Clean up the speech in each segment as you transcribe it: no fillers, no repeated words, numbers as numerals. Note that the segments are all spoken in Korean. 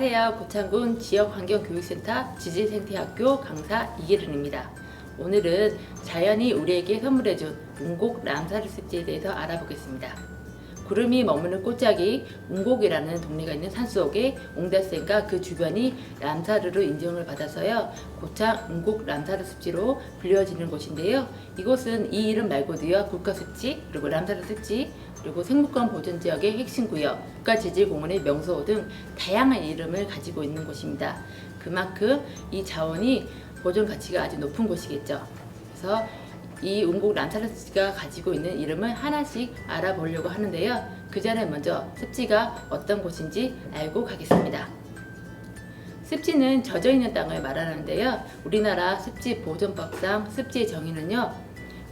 안녕하세요. 고창군 지역환경교육센터 지질생태학교 강사 이예른입니다. 오늘은 자연이 우리에게 선물해준 운곡 람사르 습지에 대해서 알아보겠습니다. 구름이 머무는 꽃짝이 운곡이라는 동네가 있는 산속에 옹달샘과 그 주변이 람사르로 인정을 받아서요, 고창 운곡 람사르 습지로 불려지는 곳인데요. 이곳은 이 이름 말고도요, 국가습지, 그리고 람사르 습지, 그리고 생물권 보존지역의 핵심구역, 국가지질공원의 명소 등 다양한 이름을 가지고 있는 곳입니다. 그만큼 이 자원이 보존 가치가 아주 높은 곳이겠죠. 그래서 이 운곡 람사르 습지가 가지고 있는 이름을 하나씩 알아보려고 하는데요. 그 전에 먼저 습지가 어떤 곳인지 알고 가겠습니다. 습지는 젖어있는 땅을 말하는데요. 우리나라 습지보존법상 습지의 정의는요,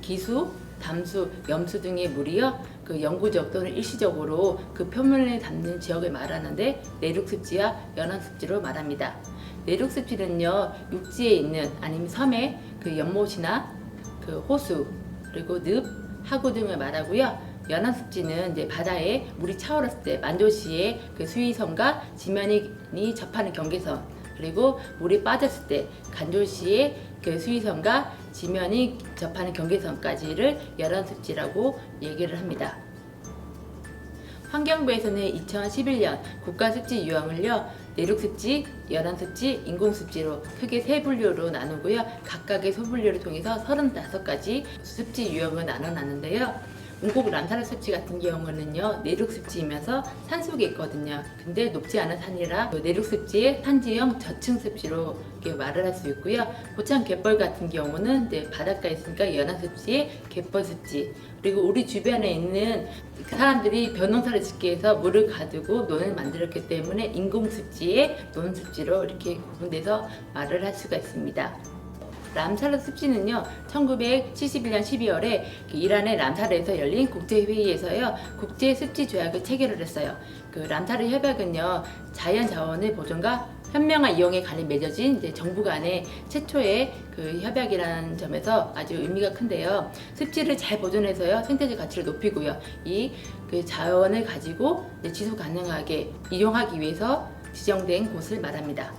기수, 담수, 염수 등의 물이요, 그 영구적 또는 일시적으로 그 표면에 닿는 지역을 말하는데 내륙습지와 연안습지로 말합니다. 내륙습지는요, 육지에 있는 아니면 섬의 그 연못이나 그 호수, 그리고 늪, 하구 등을 말하고요. 연안습지는 이제 바다에 물이 차오랐을 때 만조시에 그 수위선과 지면이 접하는 경계선, 그리고 물이 빠졌을 때 간조시에 그 수위선과 지면이 접하는 경계선까지를 연안습지라고 얘기를 합니다. 환경부에서는 2011년 국가습지 유형을요, 내륙습지, 연안습지, 인공습지로 크게 세 분류로 나누고요. 각각의 소분류를 통해서 35가지 습지 유형을 나눠놨는데요. 운곡 람사르 습지 같은 경우는요, 내륙습지이면서 산속에 있거든요. 근데 높지 않은 산이라 내륙습지의 산지형 저층습지로 이렇게 말을 할 수 있고요. 고창 갯벌 같은 경우는 이제 바닷가에 있으니까 연안습지의 갯벌습지, 그리고 우리 주변에 있는 사람들이 벼농사를 짓기 위해서 물을 가두고 논을 만들었기 때문에 인공습지의 논습지로 이렇게 구분돼서 말을 할 수가 있습니다. 람사르 습지는요, 1971년 12월에 이란의 람사르에서 열린 국제회의에서요, 국제습지 조약을 체결을 했어요. 그 람사르 협약은요, 자연자원의 보존과 현명한 이용에 관해 맺어진 이제 정부 간의 최초의 그 협약이라는 점에서 아주 의미가 큰데요. 습지를 잘 보존해서요, 생태적 가치를 높이고요, 이 그 자원을 가지고 지속 가능하게 이용하기 위해서 지정된 곳을 말합니다.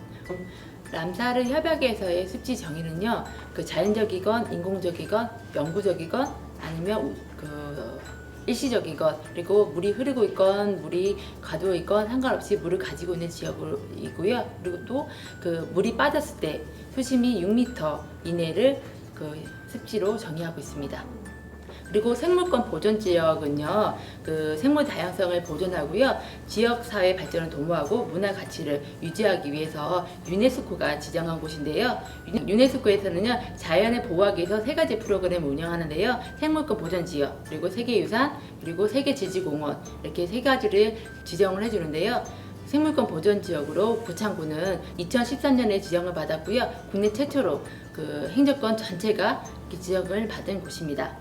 람사르 협약에서의 습지 정의는요, 그 자연적이건 인공적이건 영구적이건 아니면 그 일시적이건, 그리고 물이 흐르고 있건 물이 가두어 있건 상관없이 물을 가지고 있는 지역이고요. 그리고 또 그 물이 빠졌을 때 수심이 6m 이내를 그 습지로 정의하고 있습니다. 그리고 생물권 보존지역은요, 그 생물 다양성을 보존하고요, 지역사회 발전을 도모하고 문화 가치를 유지하기 위해서 유네스코가 지정한 곳인데요. 유네스코에서는요, 자연을 보호하기 위해서 3가지 프로그램을 운영하는데요. 생물권 보존지역, 그리고 세계유산, 그리고 세계지질공원, 이렇게 3가지를 지정을 해주는데요. 생물권 보존지역으로 고창군은 2013년에 지정을 받았고요. 국내 최초로 그 행정권 전체가 지정을 받은 곳입니다.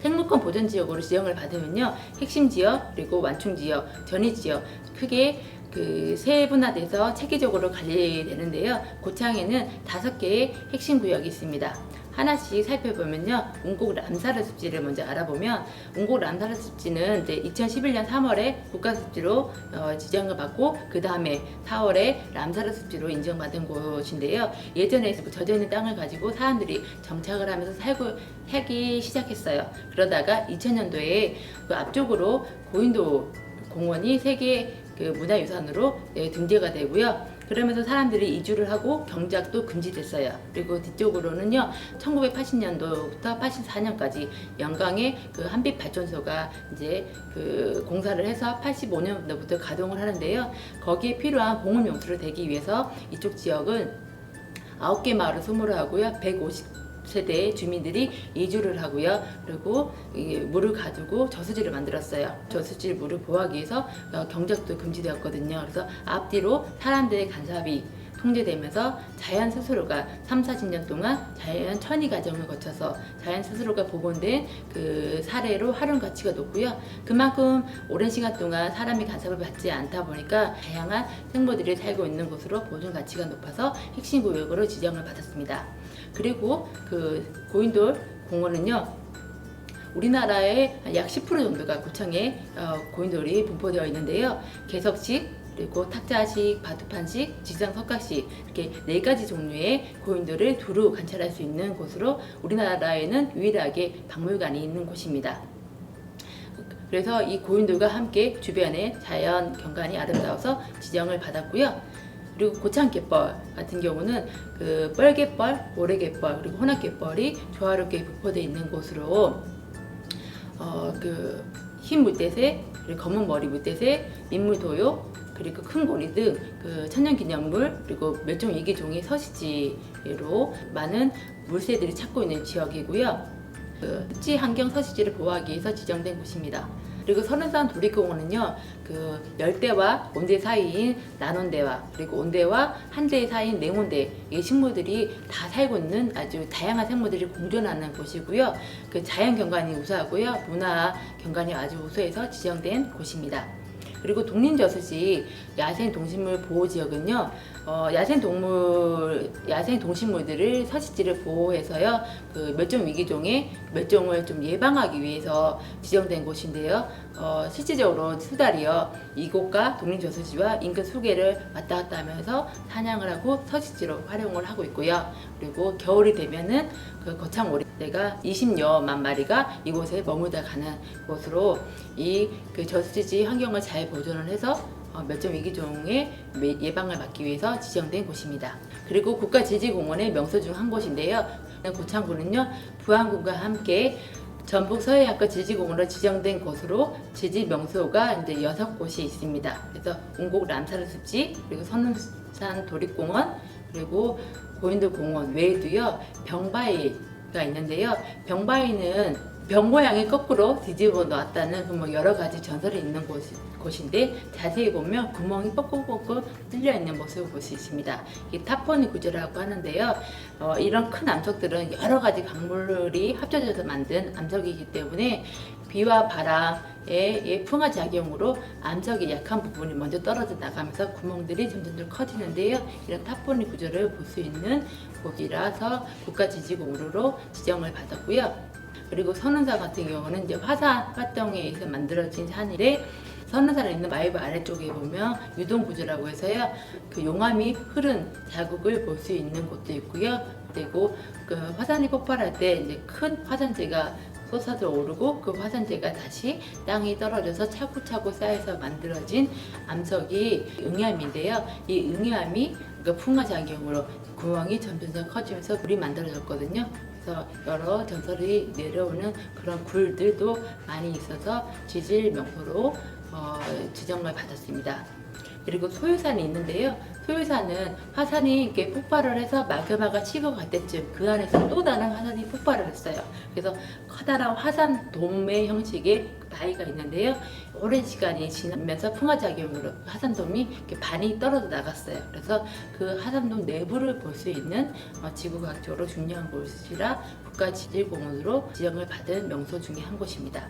생물권 보존지역으로 지정을 받으면요, 핵심지역, 그리고 완충지역, 전이지역 크게 그 세분화돼서 체계적으로 관리되는데요. 고창에는 5개의 핵심 구역이 있습니다. 하나씩 살펴보면요, 운곡 람사르 습지를 먼저 알아보면, 운곡 람사르 습지는 이제 2011년 3월에 국가습지로 지정을 받고, 그 다음에 4월에 람사르 습지로 인정받은 곳인데요. 예전에 젖어있는 땅을 가지고 사람들이 정착을 하면서 살기 시작했어요. 그러다가 2000년도에 그 앞쪽으로 고인도 공원이 세계 그 문화유산으로 등재가 되고요. 그러면서 사람들이 이주를 하고 경작도 금지됐어요. 그리고 뒤쪽으로는요, 1980년도부터 84년까지 영광의 그 한빛 발전소가 이제 그 공사를 해서 85년도부터 가동을 하는데요. 거기에 필요한 공원용수를 대기 위해서 이쪽 지역은 9개 마을을 소모를 하고요. 150세대의 주민들이 이주를 하고요. 그리고 물을 가두고 저수지를 만들었어요. 저수지 물을 보호하기 위해서 경작도 금지되었거든요. 그래서 앞뒤로 사람들의 간섭이 통제되면서 자연 스스로가 30-40년 동안 자연 천위 과정을 거쳐서 자연 스스로가 복원된 그 사례로 활용 가치가 높고요. 그만큼 오랜 시간 동안 사람이 간섭을 받지 않다 보니까 다양한 생물들이 살고 있는 곳으로 보존 가치가 높아서 핵심 구역으로 지정을 받았습니다. 그리고 그 고인돌 공원은요, 우리나라의 약 10% 정도가 고창에 고인돌이 분포되어 있는데요. 개석식, 그리고 탁자식, 바둑판식, 지상 석가식 이렇게 4가지 종류의 고인돌을 두루 관찰할 수 있는 곳으로 우리나라에는 유일하게 박물관이 있는 곳입니다. 그래서 이 고인돌과 함께 주변의 자연 경관이 아름다워서 지정을 받았고요. 그리고 고창갯벌 같은 경우는 그 뻘갯벌, 모래갯벌 그리고 혼합갯벌이 조화롭게 분포되어 있는 곳으로 그 흰 물대새, 그리고 검은 머리 물대새, 민물도요, 그리고 큰 고리 등 그 천년기념물 그리고 멸종위기종의 서식지로 많은 물새들이 찾고 있는 지역이고요. 그 습지 환경 서식지를 보호하기 위해서 지정된 곳입니다. 그리고 선운산 도립공원은요, 그 열대와 온대 사이인 난온대와 그리고 온대와 한대 사이인 냉온대 이 식물들이 다 살고 있는 아주 다양한 생물들이 공존하는 곳이고요. 그 자연 경관이 우수하고요, 문화 경관이 아주 우수해서 지정된 곳입니다. 그리고 독립저수지 야생동식물 보호지역은요, 야생동식물들을 서식지를 보호해서요, 그 멸종위기종의 멸종을 좀 예방하기 위해서 지정된 곳인데요. 실질적으로 수달이요, 이곳과 독립저수지와 인근 수계를 왔다 갔다 하면서 사냥을 하고 서식지로 활용을 하고 있고요. 그리고 겨울이 되면은 그 거창 오리떼가 20여만 마리가 이곳에 머물다 가는 곳으로 이 그 저수지 환경을 잘 보존을 해서 멸종위기종의 예방을 막기 위해서 지정된 곳입니다. 그리고 국가지질공원의 명소 중 한 곳인데요. 고창군은요, 부안군과 함께 전북 서해안가 지질공원으로 지정된 곳으로 지질 명소가 이제 6곳이 있습니다. 그래서 운곡 람사르 습지, 그리고 선운산 도립공원, 그리고 고인돌 공원 외에도요, 병바위가 있는데요. 병바위는 병 모양이 거꾸로 뒤집어 놓았다는 뭐 여러 가지 전설이 있는 곳인데 자세히 보면 구멍이 뻑뻑뻑 뚫려 있는 모습을 볼 수 있습니다. 이 타포니 구조라고 하는데요. 이런 큰 암석들은 여러 가지 강물이 합쳐져서 만든 암석이기 때문에 비와 바람의 풍화 작용으로 암석의 약한 부분이 먼저 떨어져 나가면서 구멍들이 점점 커지는데요. 이런 타포니 구조를 볼 수 있는 곳이라서 국가지질공원으로 지정을 받았고요. 그리고 선운산 같은 경우는 이제 화산 활동에 의해서 만들어진 산인데, 선운산에 있는 마이브 아래쪽에 보면 유동 구조라고 해서요, 그 용암이 흐른 자국을 볼 수 있는 곳도 있고요. 그리고 그 화산이 폭발할 때 이제 큰 화산재가 솟아서 오르고 그 화산재가 다시 땅에 떨어져서 차곡차곡 쌓여서 만들어진 암석이 응암인데요. 이 응암이 그 풍화 작용으로 구멍이 점점 커지면서 물이 만들어졌거든요. 그래서 여러 전설이 내려오는 그런 굴들도 많이 있어서 지질 명소로 지정을 받았습니다. 그리고 소유산이 있는데요. 소유산은 화산이 이렇게 폭발을 해서 마그마가 식어갈 때쯤 그 안에서 또 다른 화산이 폭발을 했어요. 그래서 커다란 화산 돔의 형식의 바위가 있는데요. 오랜 시간이 지나면서 풍화작용으로 화산돔이 이렇게 반이 떨어져 나갔어요. 그래서 그 화산돔 내부를 볼 수 있는 지구과학적으로 중요한 곳이라 국가지질공원으로 지정을 받은 명소 중에 한 곳입니다.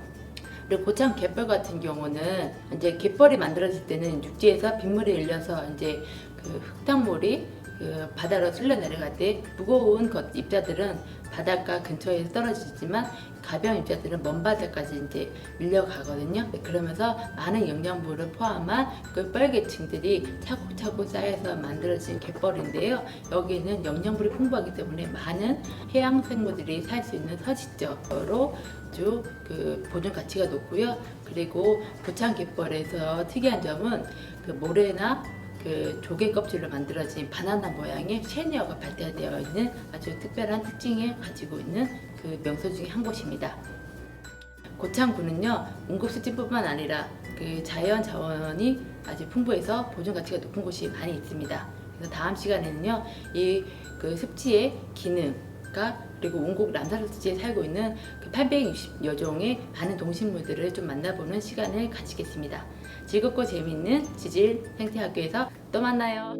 그리고 고창 갯벌 같은 경우는 이제 갯벌이 만들어질 때는 육지에서 빗물이 흘려서 이제 그 흙탕물이 그 바다로 쓸려 내려갈 때 무거운 입자들은 바닷가 근처에 떨어지지만 가벼운 입자들은 먼 바다까지 이제 밀려가거든요. 그러면서 많은 영양분을 포함한 그 뻘개층들이 차곡차곡 쌓여서 만들어진 갯벌인데요. 여기는 영양분이 풍부하기 때문에 많은 해양 생물들이 살 수 있는 서식지로 아주 그 보존 가치가 높고요. 그리고 고창 갯벌에서 특이한 점은 그 모래나 그 조개 껍질로 만들어진 바나나 모양의 셰니어가 발달되어 있는 아주 특별한 특징을 가지고 있는 그 명소 중에 한 곳입니다. 고창군은요, 운급습지뿐만 아니라 그 자연 자원이 아주 풍부해서 보존 가치가 높은 곳이 많이 있습니다. 그래서 다음 시간에는요, 이 그 습지의 기능과 그리고 운곡 람사르 습지에 살고 있는 그 860여 종의 많은 동식물들을 좀 만나보는 시간을 가지겠습니다. 즐겁고 재미있는 지질 생태학교에서 또 만나요.